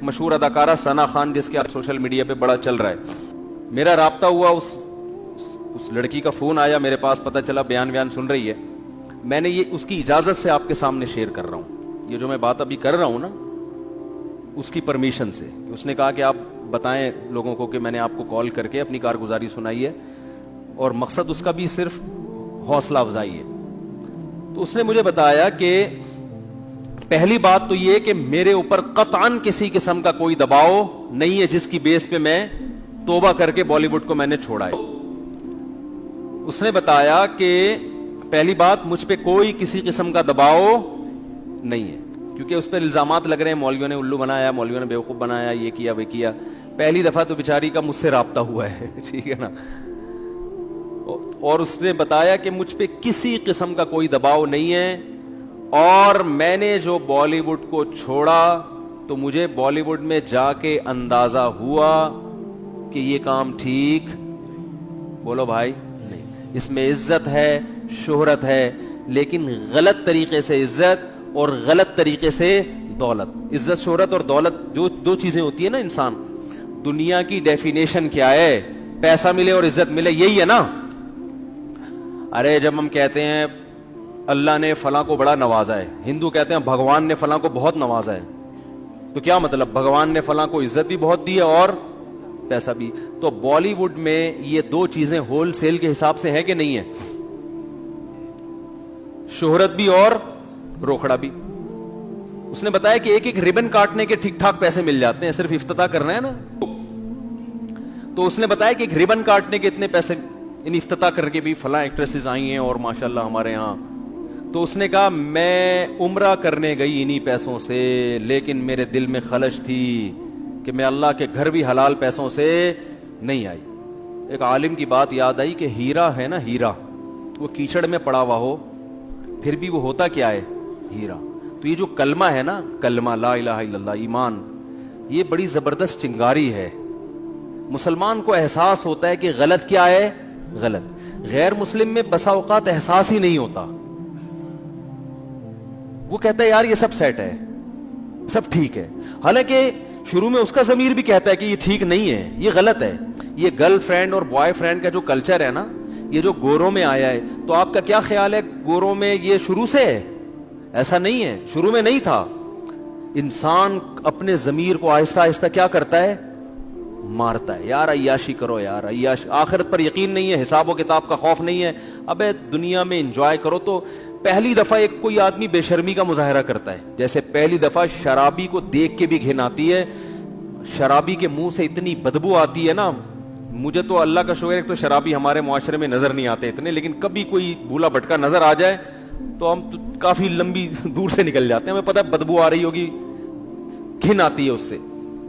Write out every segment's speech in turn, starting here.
مشہور اداکارہ ثنا خان جس کے سوشل میڈیا پہ بڑا چل رہا ہے. میرا رابطہ ہوا, اس لڑکی کا فون آیا میرے پاس, پتہ چلا بیان سن رہی ہے. میں نے یہ اس کی اجازت سے آپ کے سامنے شیئر کر رہا ہوں. یہ جو میں بات ابھی کر رہا ہوں نا, اس کی پرمیشن سے. اس نے کہا کہ آپ بتائیں لوگوں کو کہ میں نے آپ کو کال کر کے اپنی کارگزاری سنائی ہے, اور مقصد اس کا بھی صرف حوصلہ افزائی ہے. تو اس نے مجھے بتایا کہ پہلی بات تو یہ کہ میرے اوپر قطعاً کسی قسم کا کوئی دباؤ نہیں ہے جس کی بیس پہ میں توبہ کر کے بالی ووڈ کو میں نے چھوڑا ہے. اس نے بتایا کہ پہلی بات, مجھ پہ کوئی کسی قسم کا دباؤ نہیں ہے, کیونکہ اس پہ الزامات لگ رہے ہیں مولویوں نے الو بنایا, مولویوں نے بیوقوف بنایا, یہ کیا وہ کیا. پہلی دفعہ تو بیچاری کا مجھ سے رابطہ ہوا ہے, ٹھیک ہے نا. اور اس نے بتایا کہ مجھ پہ کسی قسم کا کوئی دباؤ نہیں ہے, اور میں نے جو بالی ووڈ کو چھوڑا تو مجھے بالی ووڈ میں جا کے اندازہ ہوا کہ یہ کام ٹھیک, بولو بھائی, نہیں. اس میں عزت ہے, شہرت ہے, لیکن غلط طریقے سے عزت اور غلط طریقے سے دولت. عزت, شہرت اور دولت جو دو چیزیں ہوتی ہیں نا انسان, دنیا کی ڈیفینیشن کیا ہے؟ پیسہ ملے اور عزت ملے, یہی ہے نا. ارے جب ہم کہتے ہیں اللہ نے فلاں کو بڑا نوازا ہے, ہندو کہتے ہیں بھگوان نے فلاں کو بہت نوازا ہے, تو کیا مطلب؟ بھگوان نے فلاں کو عزت بھی بہت دی ہے اور پیسہ بھی. تو بالی ووڈ میں یہ دو چیزیں ہول سیل کے حساب سے ہیں کہ نہیں ہے؟ شہرت بھی اور روکھڑا بھی. اس نے بتایا کہ ایک ایک ربن کاٹنے کے ٹھیک ٹھاک پیسے مل جاتے ہیں, صرف افتتاح کرنا ہے نا. تو اس نے بتایا کہ ایک ربن کاٹنے کے اتنے پیسے, ان افتتاح کر کے بھی فلاں ایکٹریسز آئی ہیں اور ماشاءاللہ ہمارے ہاں. تو اس نے کہا میں عمرہ کرنے گئی انہی پیسوں سے, لیکن میرے دل میں خلش تھی کہ میں اللہ کے گھر بھی حلال پیسوں سے نہیں آئی. ایک عالم کی بات یاد آئی کہ ہیرا ہے نا, ہیرا, وہ کیچڑ میں پڑا ہوا ہو پھر بھی وہ ہوتا کیا ہے؟ ہیرا. تو یہ جو کلمہ ہے نا, کلمہ لا الہ الا اللہ, ایمان, یہ بڑی زبردست چنگاری ہے. مسلمان کو احساس ہوتا ہے کہ غلط کیا ہے, غلط. غیر مسلم میں بسا اوقات احساس ہی نہیں ہوتا. وہ کہتا ہے یار یہ سب سیٹ ہے, سب ٹھیک ہے, حالانکہ شروع میں اس کا ضمیر بھی کہتا ہے کہ یہ ٹھیک نہیں ہے, یہ غلط ہے. یہ گرل فرینڈ اور بوائے فرینڈ کا جو کلچر ہے نا, یہ جو گوروں میں آیا ہے, تو آپ کا کیا خیال ہے گوروں میں یہ شروع سے ہے؟ ایسا نہیں ہے, شروع میں نہیں تھا. انسان اپنے ضمیر کو آہستہ آہستہ کیا کرتا ہے؟ مارتا ہے. یار عیاشی کرو, یار عیاشی, آخرت پر یقین نہیں ہے, حساب و کتاب کا خوف نہیں ہے, ابے دنیا میں انجوائے کرو. تو پہلی دفعہ ایک کوئی آدمی بے شرمی کا مظاہرہ کرتا ہے, جیسے پہلی دفعہ شرابی کو دیکھ کے بھی گھن آتی ہے, شرابی کے منہ سے اتنی بدبو آتی ہے نا. مجھے تو اللہ کا شکر ہے تو شرابی ہمارے معاشرے میں نظر نہیں آتے اتنے, لیکن کبھی کوئی بھولا بھٹکا نظر آ جائے تو ہم کافی لمبی دور سے نکل جاتے ہیں, ہمیں پتہ ہے بدبو آ رہی ہوگی, گھن آتی ہے اس سے.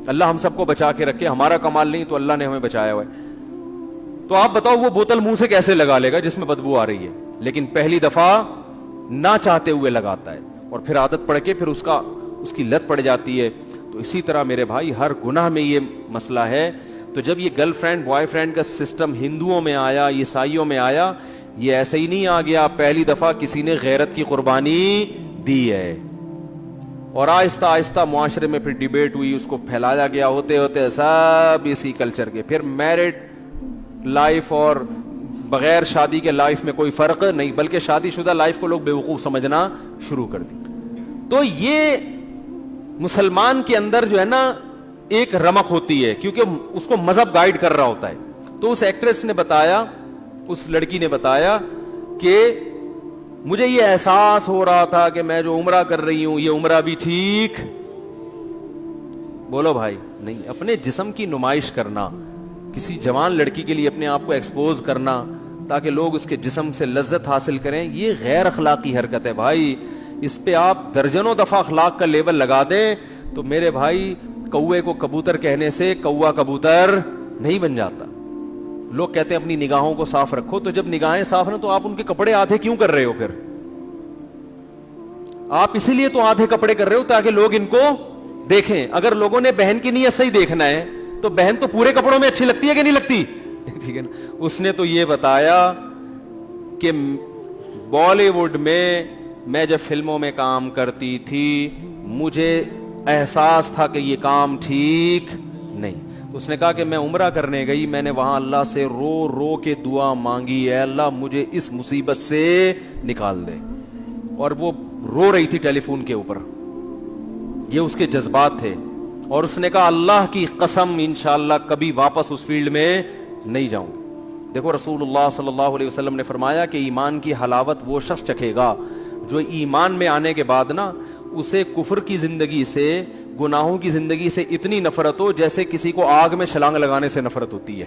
اللہ ہم سب کو بچا کے رکھے, ہمارا کمال نہیں تو اللہ نے ہمیں بچایا ہوا ہے. تو آپ بتاؤ وہ بوتل منہ سے کیسے لگا لے گا جس میں بدبو آ رہی ہے؟ لیکن پہلی دفعہ نہ چاہتے ہوئے لگاتا ہے, اور پھر عادت پڑ کے پھر اس کی لت پڑ جاتی ہے. تو اسی طرح میرے بھائی ہر گناہ میں یہ مسئلہ ہے. تو جب یہ گرل فرینڈ بوائے فرینڈ کا سسٹم ہندوؤں میں آیا, عیسائیوں میں آیا, یہ ایسے ہی نہیں آ گیا. پہلی دفعہ کسی نے غیرت کی قربانی دی ہے, اور آہستہ آہستہ معاشرے میں پھر ڈیبیٹ ہوئی, اس کو پھیلایا گیا, ہوتے ہوتے سب اسی کلچر کے. پھر میرڈ لائف اور بغیر شادی کے لائف میں کوئی فرق نہیں, بلکہ شادی شدہ لائف کو لوگ بیوقوف سمجھنا شروع کر دی. تو یہ مسلمان کے اندر جو ہے نا ایک رمق ہوتی ہے, کیونکہ اس کو مذہب گائیڈ کر رہا ہوتا ہے. تو اس ایکٹریس نے بتایا, اس لڑکی نے بتایا کہ مجھے یہ احساس ہو رہا تھا کہ میں جو عمرہ کر رہی ہوں یہ عمرہ بھی ٹھیک, بولو بھائی, نہیں. اپنے جسم کی نمائش کرنا, کسی جوان لڑکی کے لیے اپنے آپ کو ایکسپوز کرنا تاکہ لوگ اس کے جسم سے لذت حاصل کریں, یہ غیر اخلاقی حرکت ہے بھائی. اس پہ آپ درجنوں دفعہ اخلاق کا لیبل لگا دیں تو میرے بھائی کوے کو کبوتر کہنے سے کوا کبوتر نہیں بن جاتا. لوگ کہتے ہیں اپنی نگاہوں کو صاف رکھو, تو جب نگاہیں صاف ہیں تو آپ ان کے کپڑے آدھے کیوں کر رہے ہو؟ پھر آپ اسی لیے تو آدھے کپڑے کر رہے ہو تاکہ لوگ ان کو دیکھیں. اگر لوگوں نے بہن کی نیت سے ہی دیکھنا ہے تو بہن تو پورے کپڑوں میں اچھی لگتی ہے کہ نہیں لگتی؟ ٹھیک ہے نا. اس نے تو یہ بتایا کہ بالی ووڈ میں جب فلموں میں کام کرتی تھی مجھے احساس تھا کہ یہ کام ٹھیک نہیں. اس نے کہا کہ میں عمرہ کرنے گئی, میں نے وہاں اللہ سے رو رو کے دعا مانگی, اے اللہ مجھے اس مصیبت سے نکال دے. اور وہ رو رہی تھی ٹیلی فون کے اوپر, یہ اس کے جذبات تھے. اور اس نے کہا اللہ کی قسم انشاءاللہ کبھی واپس اس فیلڈ میں نہیں جاؤں. دیکھو رسول اللہ صلی اللہ علیہ وسلم نے فرمایا کہ ایمان کی حلاوت وہ شخص چکھے گا جو ایمان میں آنے کے بعد نا اسے کفر کی زندگی سے, گناہوں کی زندگی سے اتنی نفرت ہو جیسے کسی کو آگ میں چھلانگ لگانے سے نفرت ہوتی ہے.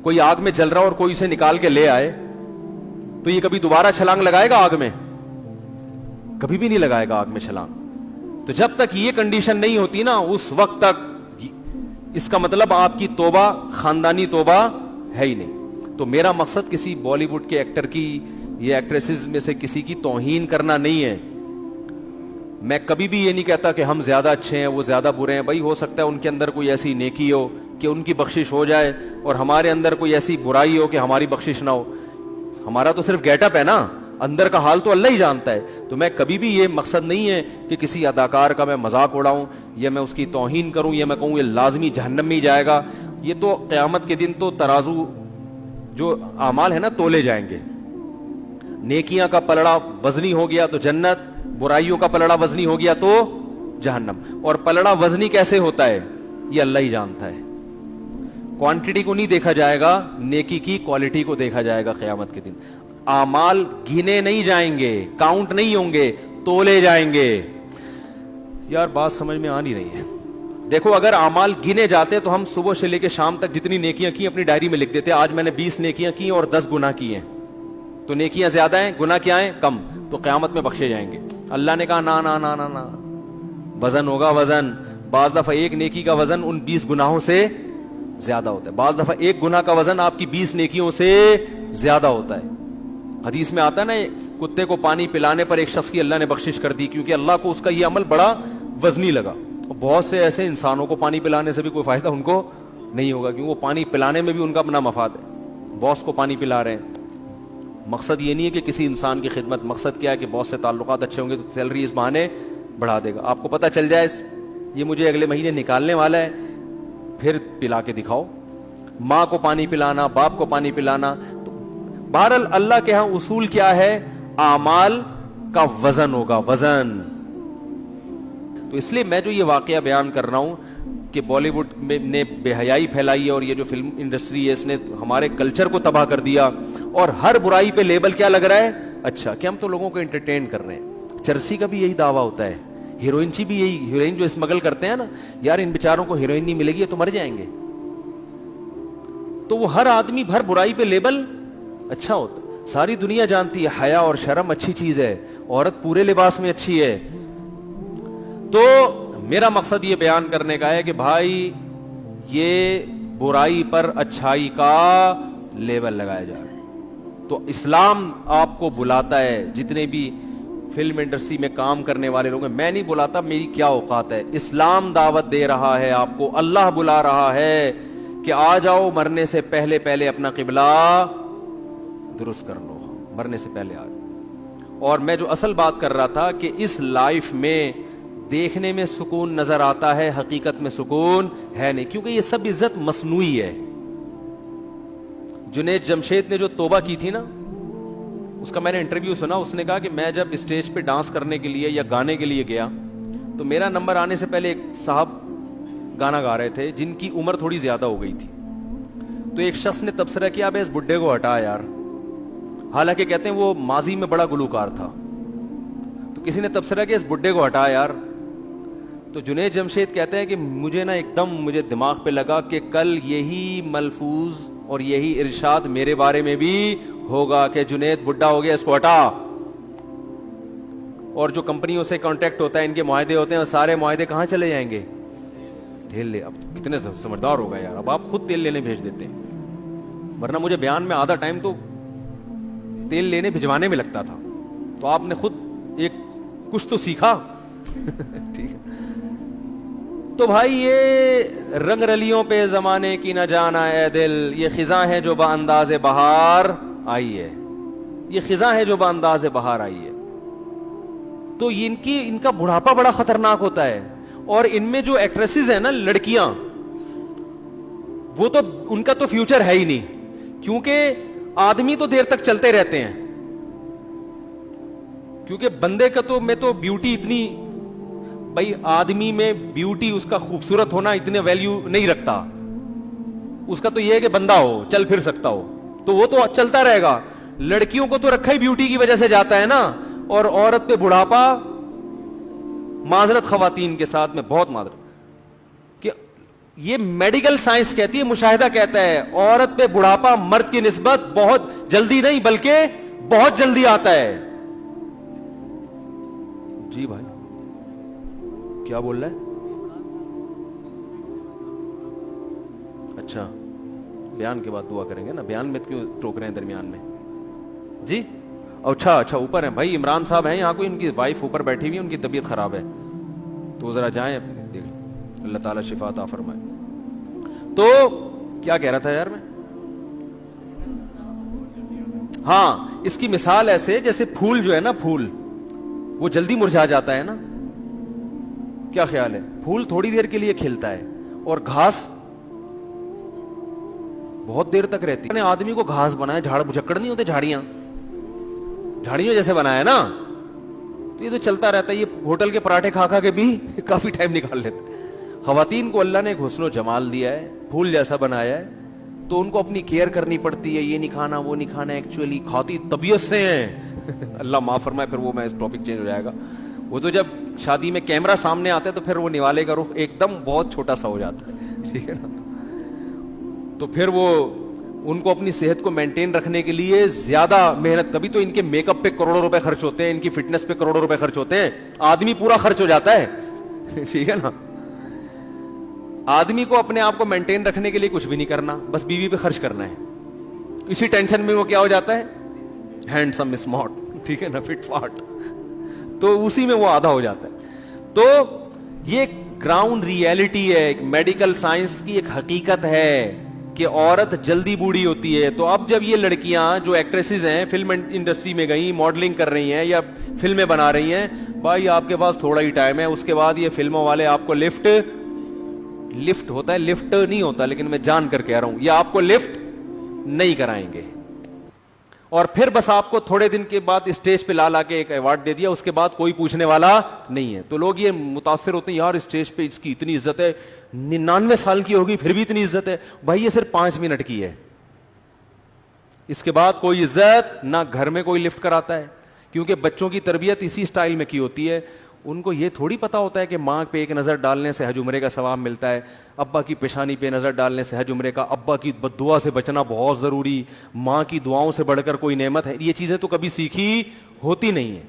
کوئی آگ میں جل رہا اور کوئی اسے نکال کے لے آئے تو یہ کبھی دوبارہ چھلانگ لگائے گا آگ میں؟ کبھی بھی نہیں لگائے گا آگ میں چھلانگ. تو جب تک یہ کنڈیشن نہیں ہوتی نا اس وقت تک اس کا مطلب آپ کی توبہ خاندانی توبہ ہے ہی نہیں. تو میرا مقصد کسی بالی ووڈ کے ایکٹر کی یا ایکٹریسز میں سے کسی کی توہین کرنا نہیں ہے. میں کبھی بھی یہ نہیں کہتا کہ ہم زیادہ اچھے ہیں وہ زیادہ برے ہیں. بھائی ہو سکتا ہے ان کے اندر کوئی ایسی نیکی ہو کہ ان کی بخشش ہو جائے اور ہمارے اندر کوئی ایسی برائی ہو کہ ہماری بخشش نہ ہو. ہمارا تو صرف گیٹ اپ ہے نا, اندر کا حال تو اللہ ہی جانتا ہے. تو میں کبھی بھی یہ مقصد نہیں ہے کہ کسی اداکار کا میں مذاق اڑاؤں یا میں اس کی توہین کروں یا میں کہوں یہ لازمی جہنم میں ہی جائے گا. یہ تو قیامت کے دن تو ترازو جو اعمال ہے نا تولے جائیں گے. نیکیاں کا پلڑا وزنی ہو گیا تو جنت, برائیوں کا پلڑا وزنی ہو گیا تو جہنم. اور پلڑا وزنی کیسے ہوتا ہے یہ اللہ ہی جانتا ہے. کوانٹٹی کو نہیں دیکھا جائے گا, نیکی کی کوالٹی کو دیکھا جائے گا قیامت کے دن. اعمال گنے نہیں جائیں گے, کاؤنٹ نہیں ہوں گے, تولے جائیں گے. یار بات سمجھ میں آ نہیں رہی ہے. دیکھو اگر اعمال گنے جاتے تو ہم صبح سے لے کے شام تک جتنی نیکیاں کی اپنی ڈائری میں لکھ دیتے, آج میں نے 20 نیکیاں کی اور 10 گناہ کیے ہیں. تو نیکیاں زیادہ ہیں, گناہ کیا ہیں کم, تو قیامت میں بخشے جائیں گے. اللہ نے کہا نا نا نا نا نا, وزن ہوگا وزن. بعض دفعہ ایک نیکی کا وزن ان 20 گناہوں سے زیادہ ہوتا ہے, بعض دفعہ ایک گناہ کا وزن آپ کی 20 نیکیوں سے زیادہ ہوتا ہے. حدیث میں آتا ہے نا کتے کو پانی پلانے پر ایک شخص کی اللہ نے بخشش کر دی کیونکہ اللہ کو اس کا یہ عمل بڑا وزنی لگا. بہت سے ایسے انسانوں کو پانی پلانے سے بھی کوئی فائدہ ان کو نہیں ہوگا کیونکہ وہ پانی پلانے میں بھی ان کا اپنا مفاد ہے. باس کو پانی پلا رہے ہیں, مقصد یہ نہیں ہے کہ کسی انسان کی خدمت, مقصد کیا ہے کہ باس سے تعلقات اچھے ہوں گے تو سیلری اس بہانے بڑھا دے گا. آپ کو پتہ چل جائے یہ مجھے اگلے مہینے نکالنے والا ہے, پھر پلا کے دکھاؤ. ماں کو پانی پلانا, باپ کو پانی پلانا. تو بہرحال اللہ کے ہاں اصول کیا ہے, اعمال کا وزن ہوگا, وزن. تو اس لیے میں جو یہ واقعہ بیان کر رہا ہوں کہ بالی ووڈ نے بے حیائی پھیلائی ہے اور یہ جو فلم انڈسٹری ہے اس نے ہمارے کلچر کو تباہ کر دیا, اور ہر برائی پہ لیبل کیا لگ رہا ہے, اچھا کہ ہم تو لوگوں کو انٹرٹین کر رہے ہیں. چرسی کا بھی یہی دعویٰ ہوتا ہے, ہیروئن بھی یہی, ہیروئن جو اسمگل کرتے ہیں نا, یار ان بیچاروں کو ہیروئن نہیں ملے گی تو مر جائیں گے. تو وہ ہر آدمی ہر برائی پہ لیبل اچھا ہوتا ہے. ساری دنیا جانتی ہے حیا اور شرم اچھی چیز ہے, عورت پورے لباس میں اچھی ہے. تو میرا مقصد یہ بیان کرنے کا ہے کہ بھائی یہ برائی پر اچھائی کا لیبل لگایا جا رہا ہے. تو اسلام آپ کو بلاتا ہے, جتنے بھی فلم انڈسٹری میں کام کرنے والے لوگ ہیں, میں نہیں بلاتا, میری کیا اوقات ہے. اسلام دعوت دے رہا ہے آپ کو, اللہ بلا رہا ہے کہ آ جاؤ مرنے سے پہلے پہلے اپنا قبلہ درست کر لو, مرنے سے پہلے آ جاؤ. اور میں جو اصل بات کر رہا تھا کہ اس لائف میں دیکھنے میں سکون نظر آتا ہے, حقیقت میں سکون ہے نہیں, کیونکہ یہ سب عزت مصنوعی ہے. جنید جمشید نے جو توبہ کی تھی نا, اس کا میں نے انٹرویو سنا, اس نے کہا کہ میں جب اسٹیج پہ ڈانس کرنے کے لیے یا گانے کے لیے گیا تو میرا نمبر آنے سے پہلے ایک صاحب گانا گا رہے تھے جن کی عمر تھوڑی زیادہ ہو گئی تھی. تو ایک شخص نے تبصرہ کیا, بھائی اس بڈھے کو ہٹا یار, حالانکہ کہتے ہیں وہ ماضی میں بڑا گلوکار تھا. تو کسی نے تبصرہ کیا اس بڈھے کو ہٹا یار. تو جنید جمشید کہتے ہیں کہ مجھے نا ایک دم مجھے دماغ پہ لگا کہ کل یہی ملفوظ اور یہی ارشاد میرے بارے میں بھی ہوگا کہ جنید بڈھا ہو گیا, اس کو ہٹا. اور جو کمپنیوں سے کانٹیکٹ ہوتا ہے, ان کے معاہدے ہوتے ہیں, سارے معاہدے کہاں چلے جائیں گے, تیل لے. اب کتنے سمجھدار ہوگا یار, اب آپ خود تیل لینے بھیج دیتے ہیں, ورنہ مجھے بیان میں آدھا ٹائم تو تیل لینے بھجوانے میں لگتا تھا. تو آپ نے خود ایک کچھ تو سیکھا. ٹھیک ہے. تو بھائی یہ رنگ رلیوں پہ زمانے کی نہ جانا اے دل, یہ خزاں ہے جو با انداز بہار آئی ہے, یہ خزاں ہے جو با انداز بہار آئی ہے. تو ان کا بڑھاپا بڑا خطرناک ہوتا ہے. اور ان میں جو ایکٹریسز ہیں نا لڑکیاں, وہ تو ان کا تو فیوچر ہے ہی نہیں, کیونکہ آدمی تو دیر تک چلتے رہتے ہیں, کیونکہ بندے کا تو میں تو بیوٹی اتنی, بھائی آدمی میں بیوٹی اس کا خوبصورت ہونا اتنے ویلیو نہیں رکھتا, اس کا تو یہ ہے کہ بندہ ہو, چل پھر سکتا ہو, تو وہ تو چلتا رہے گا. لڑکیوں کو تو رکھا ہی بیوٹی کی وجہ سے جاتا ہے نا, اور عورت پہ بڑھاپا, معذرت خواتین کے ساتھ میں بہت معذرت, کہ یہ میڈیکل سائنس کہتی ہے, مشاہدہ کہتا ہے, عورت پہ بڑھاپا مرد کی نسبت بہت جلدی نہیں بلکہ بہت جلدی آتا ہے. جی بھائی کیا بول رہا ہے؟ اچھا بیان کے بعد دعا کریں گے نا, بیان میں کیوں ٹوک رہے ہیں درمیان میں؟ جی اچھا اوپر ہیں بھائی, عمران صاحب ہیں یہاں, کوئی ان کی وائف اوپر بیٹھی ہوئی ہے, ان کی طبیعت خراب ہے, تو ذرا جائیں دیکھ, اللہ تعالیٰ شفا عطا فرمائے. تو کیا کہہ رہا تھا یار میں؟ ہاں اس کی مثال ایسے جیسے پھول جو ہے نا, پھول وہ جلدی مرجھا جاتا ہے نا, کیا خیال ہے؟ پھول تھوڑی دیر کے لیے کھلتا ہے اور گھاس بہت دیر تک رہتی ہے. آدمی کو گھاس بنایا, جھاڑ بھجکڑ نہیں ہوتے, جھاڑیوں جیسے بنایا نا, تو یہ تو چلتا رہتا ہے. یہ ہوٹل کے پراٹھے کھا کے بھی کافی ٹائم نکال لیتے. خواتین کو اللہ نے ایک حسن و جمال دیا ہے, پھول جیسا بنایا ہے, تو ان کو اپنی کیئر کرنی پڑتی ہے, یہ نہیں کھانا وہ نہیں کھانا, ایکچولی کھاتی طبیعت سے ہیں اللہ معاف فرمائے, پھر وہ میں ٹاپک چینج ہو جائے گا. وہ تو جب شادی میں کیمرہ سامنے آتا ہے تو پھر وہ نوالے کا رخ ایک دم بہت چھوٹا سا ہو جاتا ہے, ٹھیک ہے نا. تو پھر وہ ان کو اپنی صحت کو مینٹین رکھنے کے لیے زیادہ محنت, تبھی تو ان کے میک اپ پہ کروڑوں روپے خرچ ہوتے ہیں, ان کی فٹنس پہ کروڑوں روپے خرچ ہوتے ہیں. آدمی پورا خرچ ہو جاتا ہے ٹھیک ہے نا. آدمی کو اپنے آپ کو مینٹین رکھنے کے لیے کچھ بھی نہیں کرنا, بس بیوی پہ خرچ کرنا ہے. اسی ٹینشن میں وہ کیا ہو جاتا ہے, ہینڈسم اسمارٹ, ٹھیک ہے نا, فٹ فاٹ, تو اسی میں وہ آدھا ہو جاتا ہے. تو یہ گراؤنڈ ریئلٹی ہے, ایک میڈیکل سائنس کی ایک حقیقت ہے کہ عورت جلدی بوڑھی ہوتی ہے. تو اب جب یہ لڑکیاں جو ایکٹریسز ہیں, فلم انڈسٹری میں گئی, ماڈلنگ کر رہی ہیں یا فلمیں بنا رہی ہیں, بھائی آپ کے پاس تھوڑا ہی ٹائم ہے, اس کے بعد یہ فلموں والے آپ کو لفٹ ہوتا ہے, لفٹ نہیں ہوتا لیکن میں جان کر کہہ رہا ہوں, یہ آپ کو لفٹ نہیں کرائیں گے, اور پھر بس آپ کو تھوڑے دن کے بعد اسٹیج پہ لا کے ایک ایوارڈ دے دیا, اس کے بعد کوئی پوچھنے والا نہیں ہے. تو لوگ یہ متاثر ہوتے ہیں, یار اسٹیج پہ اس کی اتنی عزت ہے, 99 سال کی ہوگی پھر بھی اتنی عزت ہے. بھائی یہ صرف 5 منٹ کی ہے, اس کے بعد کوئی عزت نہ. گھر میں کوئی لفٹ کراتا ہے, کیونکہ بچوں کی تربیت اسی سٹائل میں کی ہوتی ہے. ان کو یہ تھوڑی پتا ہوتا ہے کہ ماں پہ ایک نظر ڈالنے سے حج عمرے کا ثواب ملتا ہے, ابا کی پیشانی پہ نظر ڈالنے سے حج عمرے کا, ابا کی بد دعا سے بچنا بہت ضروری, ماں کی دعاؤں سے بڑھ کر کوئی نعمت ہے. یہ چیزیں تو کبھی سیکھی ہوتی نہیں ہیں.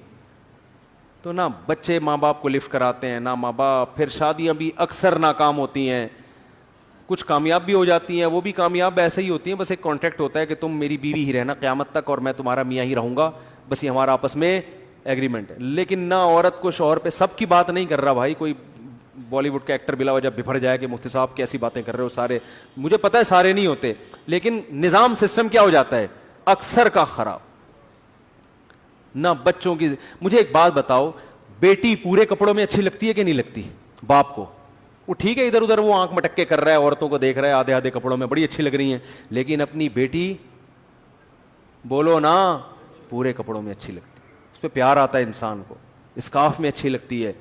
تو نہ بچے ماں باپ کو لفٹ کراتے ہیں, نہ ماں باپ. پھر شادیاں بھی اکثر ناکام ہوتی ہیں, کچھ کامیاب بھی ہو جاتی ہیں, وہ بھی کامیاب ایسے ہی ہوتی ہیں, بس ایک کانٹریکٹ ہوتا ہے کہ تم میری بیوی ہی رہنا قیامت تک اور میں تمہارا میاں ہی رہوں گا, بس یہ ہمارا آپس میں ایگریمنٹ ہے. لیکن نہ عورت کو شوہر پہ, سب کی بات نہیں کر رہا بھائی, کوئی بالی ووڈ کا ایکٹر بلا وجہ بفر جائے کہ مفتی صاحب کیسی باتیں کر رہے ہو, سارے مجھے پتا ہے سارے نہیں ہوتے, لیکن نظام سسٹم کیا ہو جاتا ہے اکثر کا خراب. نہ بچوں کی, مجھے ایک بات بتاؤ, بیٹی پورے کپڑوں میں اچھی لگتی ہے کہ نہیں لگتی باپ کو؟ وہ ٹھیک ہے ادھر ادھر وہ آنکھ مٹکے کر رہا ہے, عورتوں کو دیکھ رہا ہے آدھے آدھے کپڑوں میں, بڑی اچھی لگ رہی ہیں, لیکن اپنی بیٹی بولو نا پورے کپڑوں میں اچھی لگتی, اس پہ پیار آتا ہے انسان کو, اسکارف میں اچھی لگتی ہے.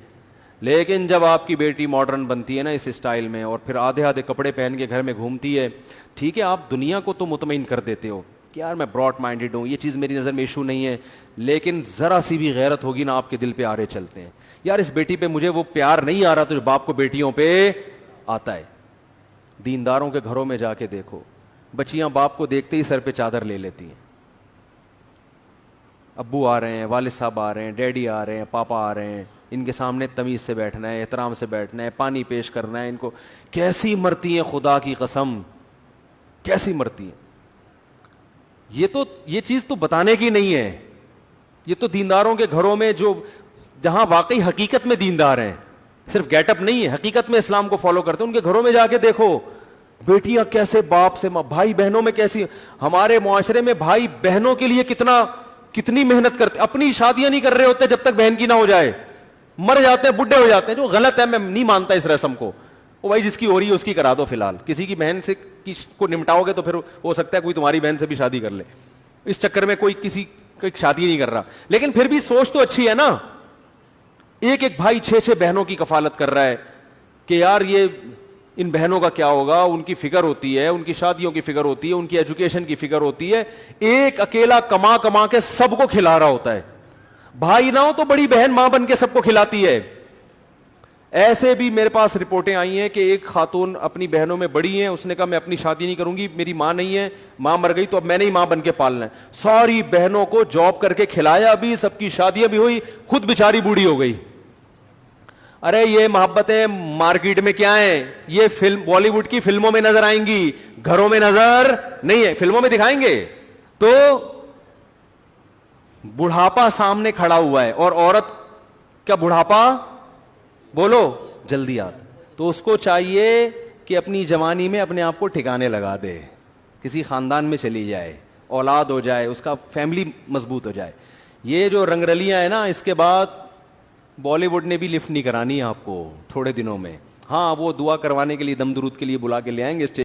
لیکن جب آپ کی بیٹی ماڈرن بنتی ہے نا اس اسٹائل میں, اور پھر آدھے آدھے کپڑے پہن کے گھر میں گھومتی ہے, ٹھیک ہے آپ دنیا کو تو مطمئن کر دیتے ہو کہ یار میں براڈ مائنڈیڈ ہوں, یہ چیز میری نظر میں ایشو نہیں ہے, لیکن ذرا سی بھی غیرت ہوگی نا آپ کے دل پہ آرے چلتے ہیں, یار اس بیٹی پہ مجھے وہ پیار نہیں آ رہا تو جو باپ کو بیٹیوں پہ آتا ہے. دینداروں کے گھروں میں جا کے دیکھو, بچیاں باپ کو دیکھتے ہی سر پہ چادر لے لیتی ہیں, ابو آ رہے ہیں, والد صاحب آ رہے ہیں, ڈیڈی آ رہے ہیں, پاپا آ رہے ہیں, ان کے سامنے تمیز سے بیٹھنا ہے, احترام سے بیٹھنا ہے, پانی پیش کرنا ہے. ان کو کیسی مرتی ہیں, خدا کی قسم کیسی مرتی ہیں. یہ چیز تو بتانے کی نہیں ہے, یہ تو دینداروں کے گھروں میں جو جہاں واقعی حقیقت میں دیندار ہیں, صرف گیٹ اپ نہیں ہے, حقیقت میں اسلام کو فالو کرتے ہیں, ان کے گھروں میں جا کے دیکھو بیٹیاں کیسے باپ سے, بھائی بہنوں میں کیسی. ہمارے معاشرے میں بھائی بہنوں کے لیے کتنی محنت کرتے, اپنی شادیاں نہیں کر رہے ہوتے جب تک بہن کی نہ ہو جائے. مر جاتے ہیں, بڈھے ہو جاتے ہیں, جو غلط ہے. میں نہیں مانتا اس رسم کو. وہ بھائی جس کی ہو رہی ہے اس کی کرا دو فی الحال. کسی کی بہن سے کو نمٹاؤ گے تو پھر ہو سکتا ہے کوئی تمہاری بہن سے بھی شادی کر لے. اس چکر میں کوئی کسی کی شادی نہیں کر رہا. لیکن پھر بھی سوچ تو اچھی ہے نا. ایک ایک بھائی 6 بہنوں کی کفالت کر رہا ہے کہ یار یہ ان بہنوں کا کیا ہوگا, ان کی فکر ہوتی ہے, ان کی شادیوں کی فکر ہوتی ہے, ان کی ایجوکیشن کی فکر ہوتی ہے. ایک اکیلا کما کما کے سب کو کھلا رہا ہوتا ہے. بھائی نہ ہو تو بڑی بہن ماں بن کے سب کو کھلاتی ہے. ایسے بھی میرے پاس رپورٹیں آئی ہیں کہ ایک خاتون اپنی بہنوں میں بڑی ہیں, اس نے کہا میں اپنی شادی نہیں کروں گی, میری ماں نہیں ہے, ماں مر گئی تو اب میں نے ہی ماں بن کے پالنا ہے. ساری بہنوں کو جاب کر کے کھلایا بھی, سب کی شادیاں بھی ہوئی, خود بیچاری بوڑھی ہو گئی. ارے یہ محبتیں مارکیٹ میں کیا ہیں, یہ فلم بالی ووڈ کی فلموں میں نظر آئیں گی, گھروں میں نظر نہیں ہے. فلموں میں دکھائیں گے تو بڑھاپا سامنے کھڑا ہوا ہے, اور عورت کا بڑھاپا بولو جلدی آتا, تو اس کو چاہیے کہ اپنی جوانی میں اپنے آپ کو ٹھکانے لگا دے, کسی خاندان میں چلی جائے, اولاد ہو جائے, اس کا فیملی مضبوط ہو جائے. یہ جو رنگرلیاں ہیں نا, اس کے بعد بالی ووڈ نے بھی لفٹ نہیں کرانی ہے آپ کو تھوڑے دنوں میں. ہاں وہ دعا کروانے کے لیے, دم درود کے لیے بلا کے لے آئیں گے اسٹیج